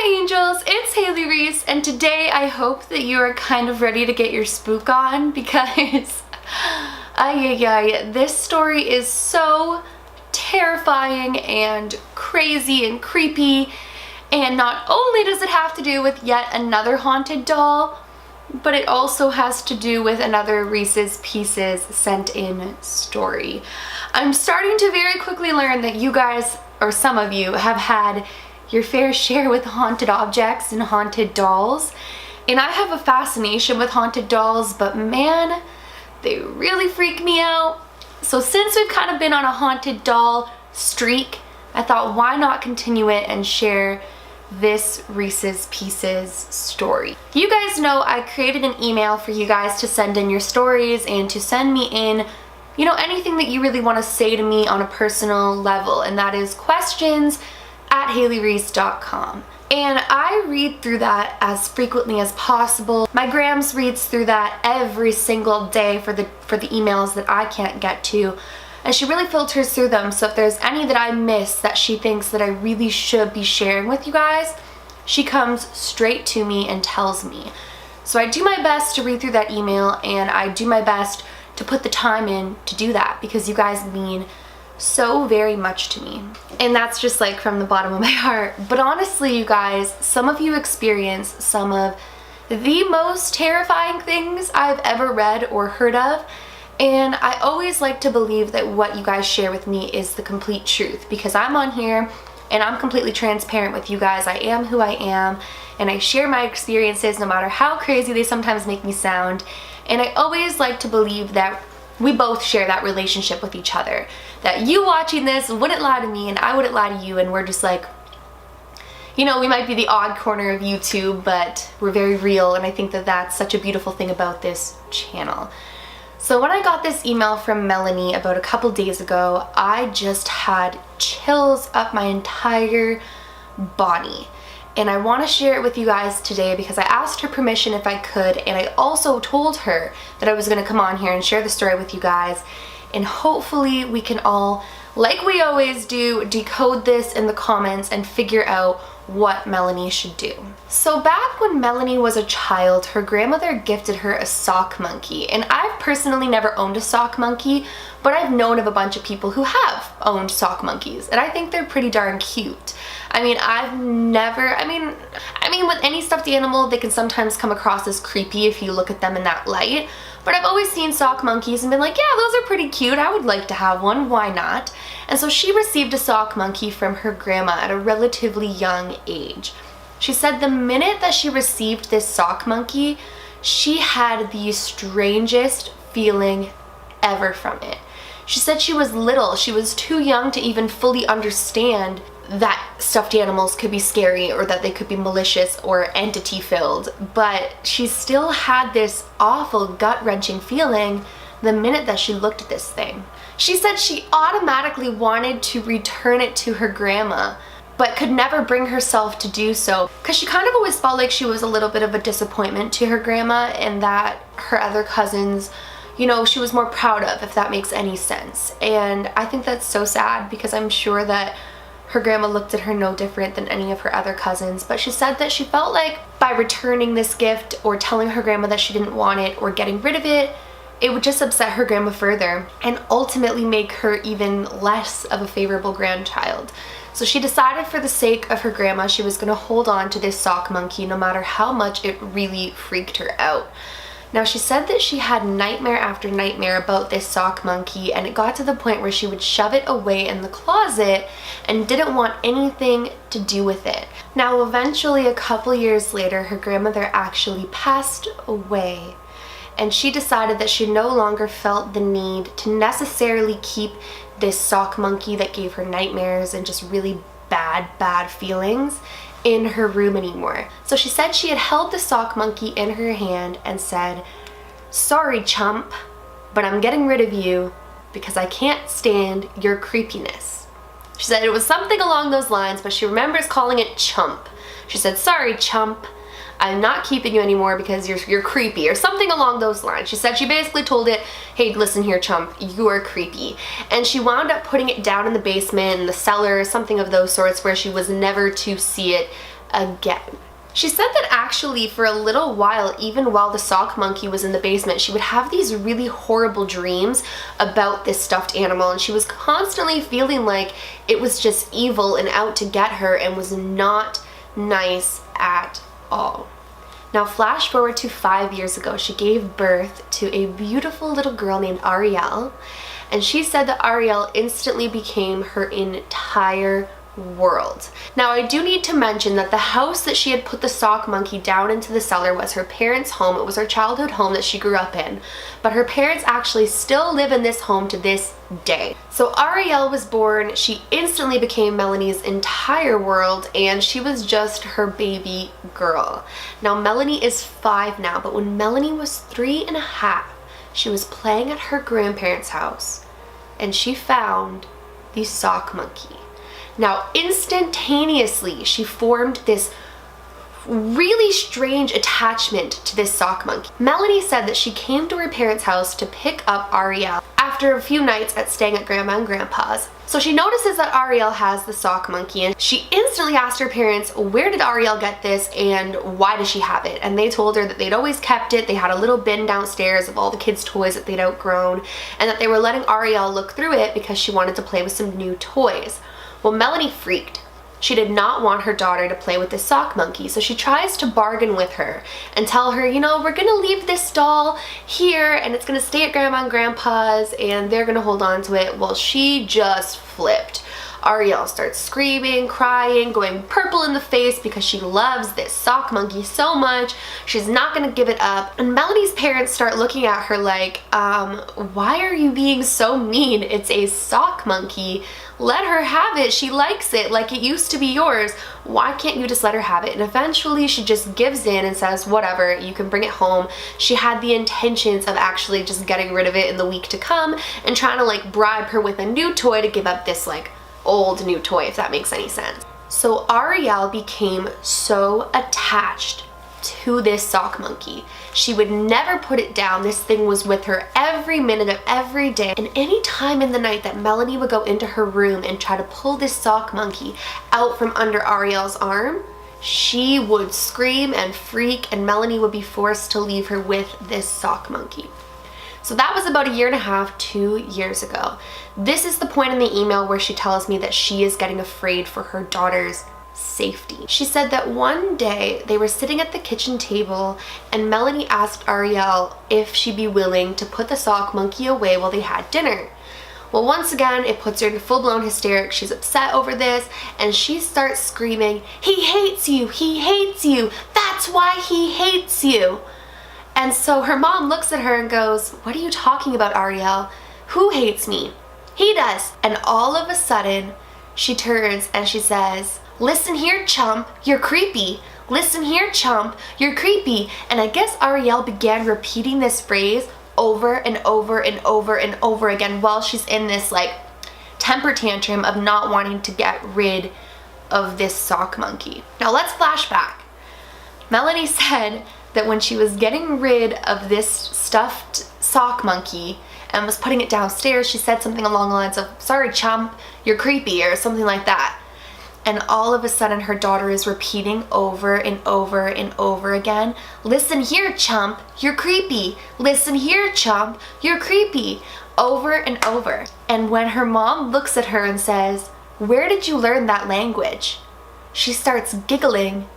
Hi angels, it's Haley Reese, and today I hope that you are kind of ready to get your spook on because this story is so terrifying and crazy and creepy, and not only does it have to do with yet another haunted doll, but it also has to do with another Reese's Pieces sent in story. I'm starting to very quickly learn that you guys, or some of you, have had your fair share with haunted objects and haunted dolls. And I have a fascination with haunted dolls, but man, they really freak me out. So since we've kind of been on a haunted doll streak, I thought why not continue it and share this Reese's Pieces story. You guys know I created an email for you guys to send in your stories and to send me in, you know, anything that you really want to say to me on a personal level, and that is questions@haleyreese.com. And I read through that as frequently as possible. My Grams reads through that every single day for the emails that I can't get to, and she really filters through them. So if there's any that I miss that she thinks that I really should be sharing with you guys, she comes straight to me and tells me. So I do my best to read through that email, and I do my best to put the time in to do that because you guys mean so very much to me. And that's just like from the bottom of my heart. But honestly, you guys, some of you experience some of the most terrifying things I've ever read or heard of. And I always like to believe that what you guys share with me is the complete truth, because I'm on here and I'm completely transparent with you guys. I am who I am, and I share my experiences no matter how crazy they sometimes make me sound. And I always like to believe that we both share that relationship with each other. That you watching this wouldn't lie to me and I wouldn't lie to you, and we're just like, you know, we might be the odd corner of YouTube, but we're very real, and I think that that's such a beautiful thing about this channel. So when I got this email from Melanie about a couple days ago, I just had chills up my entire body. And I want to share it with you guys today because I asked her permission if I could, and I also told her that I was going to come on here and share the story with you guys, and hopefully we can all, like we always do, decode this in the comments and figure out what Melanie should do. So back when Melanie was a child, her grandmother gifted her a sock monkey, and I've personally never owned a sock monkey, but I've known of a bunch of people who have owned sock monkeys, and I think they're pretty darn cute. I mean, I've never, I mean with any stuffed animal, they can sometimes come across as creepy if you look at them in that light, but I've always seen sock monkeys and been like, yeah, those are pretty cute, I would like to have one, why not? And so she received a sock monkey from her grandma at a relatively young age. She said the minute that she received this sock monkey, she had the strangest feeling ever from it. She said she was little, she was too young to even fully understand that stuffed animals could be scary or that they could be malicious or entity filled, but she still had this awful gut-wrenching feeling the minute that she looked at this thing. She said she automatically wanted to return it to her grandma, but could never bring herself to do so because she kind of always felt like she was a little bit of a disappointment to her grandma, and that her other cousins, you know, she was more proud of, if that makes any sense. And I think that's so sad because I'm sure that her grandma looked at her no different than any of her other cousins, but she said that she felt like by returning this gift or telling her grandma that she didn't want it or getting rid of it, it would just upset her grandma further and ultimately make her even less of a favorable grandchild. So she decided for the sake of her grandma she was going to hold on to this sock monkey no matter how much it really freaked her out. Now she said that she had nightmare after nightmare about this sock monkey, and it got to the point where she would shove it away in the closet and didn't want anything to do with it. Now eventually, a couple years later, her grandmother actually passed away, and she decided that she no longer felt the need to necessarily keep this sock monkey that gave her nightmares and just really bad feelings in her room anymore. So she said she had held the sock monkey in her hand and said, "Sorry, chump, but I'm getting rid of you because I can't stand your creepiness." She said it was something along those lines, but she remembers calling it chump. She said, "Sorry, chump, I'm not keeping you anymore because you're creepy," or something along those lines. She said she basically told it, "Hey, listen here, chump, you are creepy." And she wound up putting it down in the basement, in the cellar, something of those sorts, where she was never to see it again. She said that actually for a little while, even while the sock monkey was in the basement, she would have these really horrible dreams about this stuffed animal, and she was constantly feeling like it was just evil and out to get her and was not nice at all. Now flash forward to 5 years ago, she gave birth to a beautiful little girl named Ariel, and she said that Ariel instantly became her entire world. Now I do need to mention that the house that she had put the sock monkey down into the cellar was her parents' home. It was her childhood home that she grew up in, but her parents actually still live in this home to this day. So Ariel was born, she instantly became Melanie's entire world, and she was just her baby girl. Now Melanie is 5 now, but when Melanie was 3.5, she was playing at her grandparents' house and she found the sock monkey. Now, instantaneously, she formed this really strange attachment to this sock monkey. Melanie said that she came to her parents' house to pick up Ariel after a few nights at staying at Grandma and Grandpa's. So she notices that Ariel has the sock monkey, and she instantly asked her parents, where did Ariel get this and why does she have it? And they told her that they'd always kept it. They had a little bin downstairs of all the kids' toys that they'd outgrown, and that they were letting Ariel look through it because she wanted to play with some new toys. Well, Melanie freaked. She did not want her daughter to play with this sock monkey, so she tries to bargain with her and tell her, you know, we're gonna leave this doll here and it's gonna stay at Grandma and Grandpa's and they're gonna hold on to it. Well, she just flipped. Ariel starts screaming, crying, going purple in the face because she loves this sock monkey so much. She's not gonna give it up. And Melanie's parents start looking at her like, why are you being so mean? It's a sock monkey. Let her have it. She likes it like it used to be yours. Why can't you just let her have it? And eventually she just gives in and says, whatever, you can bring it home. She had the intentions of actually just getting rid of it in the week to come and trying to like bribe her with a new toy to give up this like old new toy, if that makes any sense. So Ariel became so attached to this sock monkey. She would never put it down. This thing was with her every minute of every day. And any time in the night that Melanie would go into her room and try to pull this sock monkey out from under Ariel's arm, she would scream and freak, and Melanie would be forced to leave her with this sock monkey. So that was about 1.5 years, 2 years ago. This is the point in the email where she tells me that she is getting afraid for her daughter's safety. She said that one day they were sitting at the kitchen table and Melanie asked Ariel if she'd be willing to put the sock monkey away while they had dinner. Well, once again, it puts her in full-blown hysterics. She's upset over this and she starts screaming, "He hates you! He hates you! That's why he hates you!" And so her mom looks at her and goes, "What are you talking about, Ariel? Who hates me?" "He does." And all of a sudden, she turns and she says, "Listen here, chump, you're creepy. Listen here, chump, you're creepy." And I guess Ariel began repeating this phrase over and over and over and over again while she's in this like temper tantrum of not wanting to get rid of this sock monkey. Now let's flash back. Melanie said that when she was getting rid of this stuffed sock monkey and was putting it downstairs, she said something along the lines of, "Sorry, chump, you're creepy," or something like that. And all of a sudden her daughter is repeating over and over and over again, "Listen here, chump, you're creepy. Listen here, chump, you're creepy," over and over. And when her mom looks at her and says, "Where did you learn that language?" she starts giggling,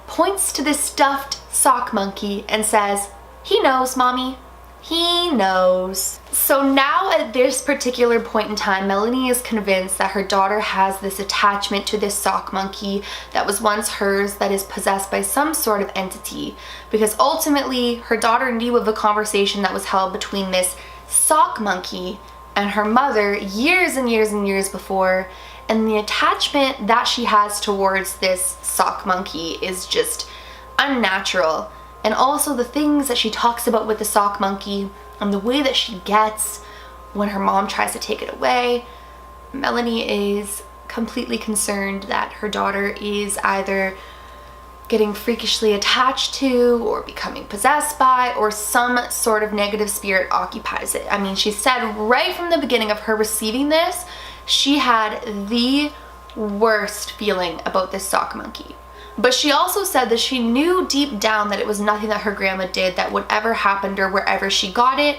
points to this stuffed sock monkey and says, "He knows, Mommy. He knows." So now at this particular point in time, Melanie is convinced that her daughter has this attachment to this sock monkey that was once hers, that is possessed by some sort of entity, because ultimately her daughter knew of a conversation that was held between this sock monkey and her mother years and years and years before, and the attachment that she has towards this sock monkey is just unnatural. And also the things that she talks about with the sock monkey and the way that she gets when her mom tries to take it away. Melanie is completely concerned that her daughter is either getting freakishly attached to or becoming possessed by, or some sort of negative spirit occupies it. I mean, she said right from the beginning of her receiving this, she had the worst feeling about this sock monkey. But she also said that she knew deep down that it was nothing that her grandma did that would ever happen to her wherever she got it.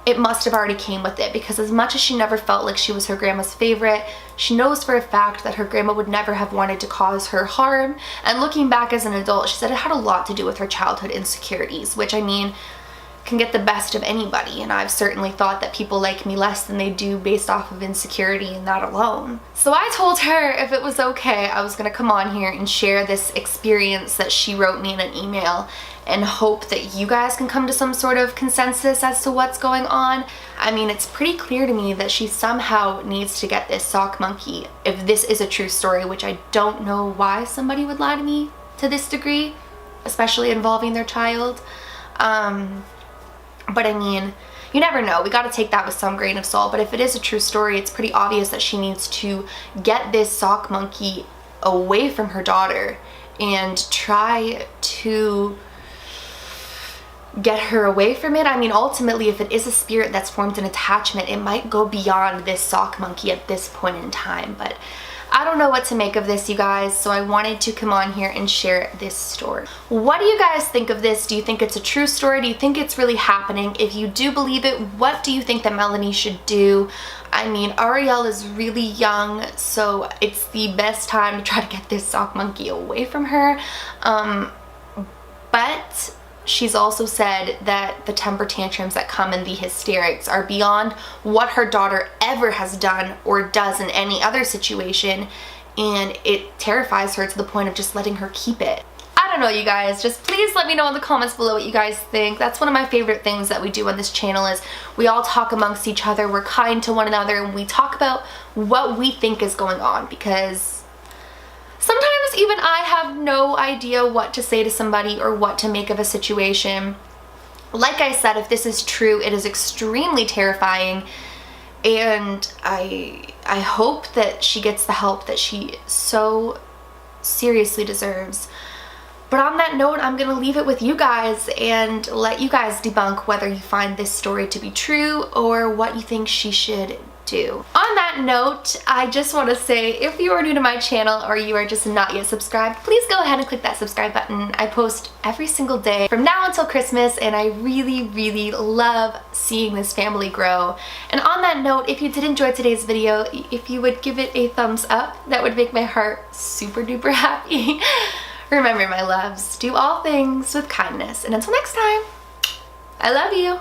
It must have already came with it, because as much as she never felt like she was her grandma's favorite, she knows for a fact that her grandma would never have wanted to cause her harm. And looking back as an adult, she said it had a lot to do with her childhood insecurities, which, I mean, can get the best of anybody, and I've certainly thought that people like me less than they do based off of insecurity and that alone. So I told her if it was okay, I was gonna come on here and share this experience that she wrote me in an email, and hope that you guys can come to some sort of consensus as to what's going on. I mean, it's pretty clear to me that she somehow needs to get this sock monkey, if this is a true story, which I don't know why somebody would lie to me to this degree, especially involving their child. But I mean, you never know. We gotta take that with some grain of salt. But if it is a true story, it's pretty obvious that she needs to get this sock monkey away from her daughter and try to get her away from it. I mean, ultimately, if it is a spirit that's formed an attachment, it might go beyond this sock monkey at this point in time. But I don't know what to make of this, you guys, so I wanted to come on here and share this story. What do you guys think of this? Do you think it's a true story? Do you think it's really happening? If you do believe it, what do you think that Melanie should do? I mean, Ariel is really young, so it's the best time to try to get this sock monkey away from her. But she's also said that the temper tantrums that come in the hysterics are beyond what her daughter ever has done or does in any other situation, and it terrifies her to the point of just letting her keep it. I don't know, you guys. Just please let me know in the comments below what you guys think. That's one of my favorite things that we do on this channel, is we all talk amongst each other, we're kind to one another, and we talk about what we think is going on, because sometimes even I have no idea what to say to somebody or what to make of a situation. Like I said, if this is true, it is extremely terrifying, and I hope that she gets the help that she so seriously deserves. But on that note, I'm gonna leave it with you guys and let you guys debunk whether you find this story to be true or what you think she should do. On that note, I just want to say, if you are new to my channel or you are just not yet subscribed, please go ahead and click that subscribe button. I post every single day from now until Christmas, and I really, really love seeing this family grow. And on that note, if you did enjoy today's video, if you would give it a thumbs up, that would make my heart super duper happy. Remember, my loves, do all things with kindness, and until next time, I love you.